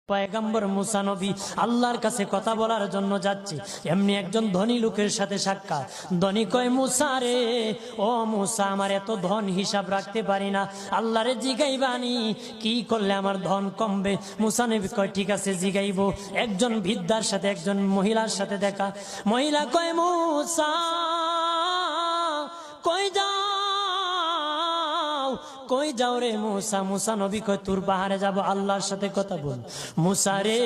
পয়গম্বর মুসা নবী আল্লাহর কাছে কথা বলার জন্য যাচ্ছে, এমনি একজন ধনী লোকের সাথে সাক্ষাৎ। ধনী কয়, মুসা রে, ও মুসা, আমার এত ধন হিসাব রাখতে পারি না, আল্লাহরে জিগাইবানি কি করলে আমার ধন কমবে? মুসা নবী কয়, ঠিক আছে জিগাইব। একজন বৃদ্ধার সাথে একজন মহিলার সাথে দেখা। মহিলা কয়, মুসা কই যাও, কই যাও রে মুসা? মুসা নবী কয়, তোর পাহাড়ে যাব, আল্লাহর সাথে কথা বল। মুসা রে,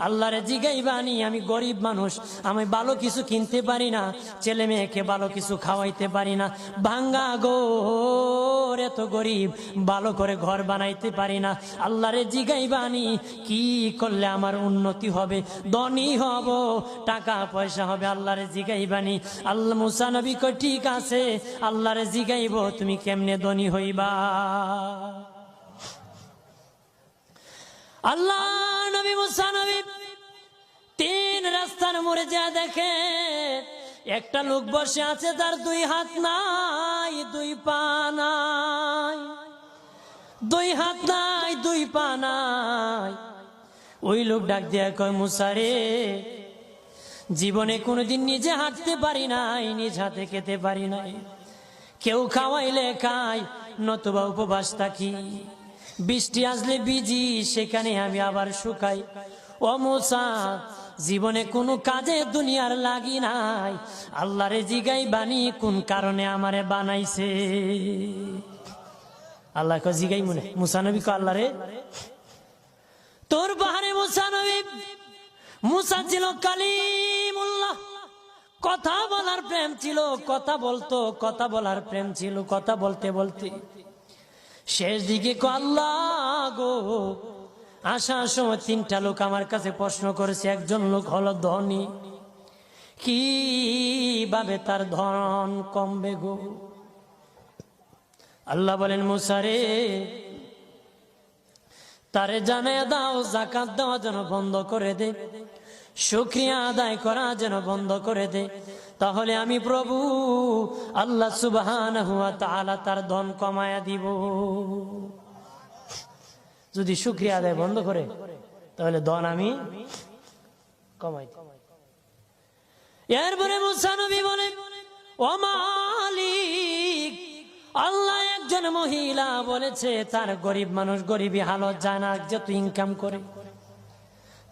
আল্লাহরে জিগাইবানি, আমি গরিব মানুষ, আমি ভালো কিছু কিনতে পারি না, ছেলে মেয়েকে ভালো কিছু খাওয়াইতে পারি না, ভাঙ্গা ঘর, এত গরিব, ভালো করে ঘর বানাইতে পারি না, আল্লাহরে জিগাইবানি কি করলে আমার উন্নতি হবে, ধনী হব, টাকা পয়সা হবে, আল্লাহরে জিগাইবানি। আল্লাহ মুসা নবী কয়, ঠিক আছে, আল্লাহরে জিগাইব, তুমি কেমনে ধনী হইবা? আল্লাহ নবী মুসা নবী তিন রাস্তার মোড়ে যা দেখে একটা লোক বসে আছে, তার দুই হাত নাই, দুই পা নাই, দুই হাত নাই, দুই পা নাই। ওই লোক ডাক দিয়া কয়, মুসা রে, জীবনে কোনোদিন নিজে হাঁটতে পারি নাই, নিজ হাতে খেতে পারি নাই, কেউ খাওয়াইলে খাই, নতুবা উপবাস থাকি, বৃষ্টি আসলে ভিজি, সেখানে আমি আবার শুকাই। ও মুসা, জীবনে কোনো কাজে দুনিয়ার লাগি নাই, আল্লাহরে জিগাই বানি কোন কারণে আমারে বানাইছে? আল্লাহ কয়, জিগাই মনে। মুসা নবী কয়, আল্লাহ রে, তোর পাহাড়ে মুসা নবী, মুসা ছিল কালিমুল্লাহ, কথা বলার প্রেম ছিল, কথা বলতো, কথা বলার প্রেম ছিল। কথা বলতে বলতে শেষ দিকে আল্লাহ গো, আসার সময় তিনটা লোক আমার কাছে প্রশ্ন করেছে। একজন লোক হলো ধনী, কিভাবে তার ধন কমবে গো? আল্লাহ বলেন, মুসা রে, তারে জানায়া দাও, যাকাত দেওয়া যেন বন্ধ করে দে, শুকরিয়া আদায় করা যেন বন্ধ করে দে, তাহলে আমি প্রভু আল্লাহ সুবহানাহু ওয়া তাআলা তার ধন কমায়া দিব। যদি শুকরিয়া আদায় বন্ধ করে, তাহলে ধন আমি কমাই দিব। এরপরে মুসা নবী বলে, ও মালিক, আল্লাহ একজন মহিলা বলেছে তার গরিব মানুষ গরিবী হালত জানা, যত ইনকাম করে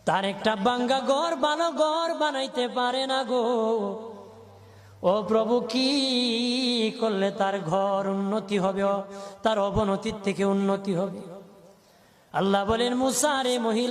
তার একটা ভাঙ্গা ঘর, ভালো ঘর বানাইতে পারে না গো। ও প্রভু, কি করলে তার ঘর উন্নতি হবে, তার অবনতির থেকে উন্নতি হবে? আল্লাহ বলেন, মুসা রে, মহিলা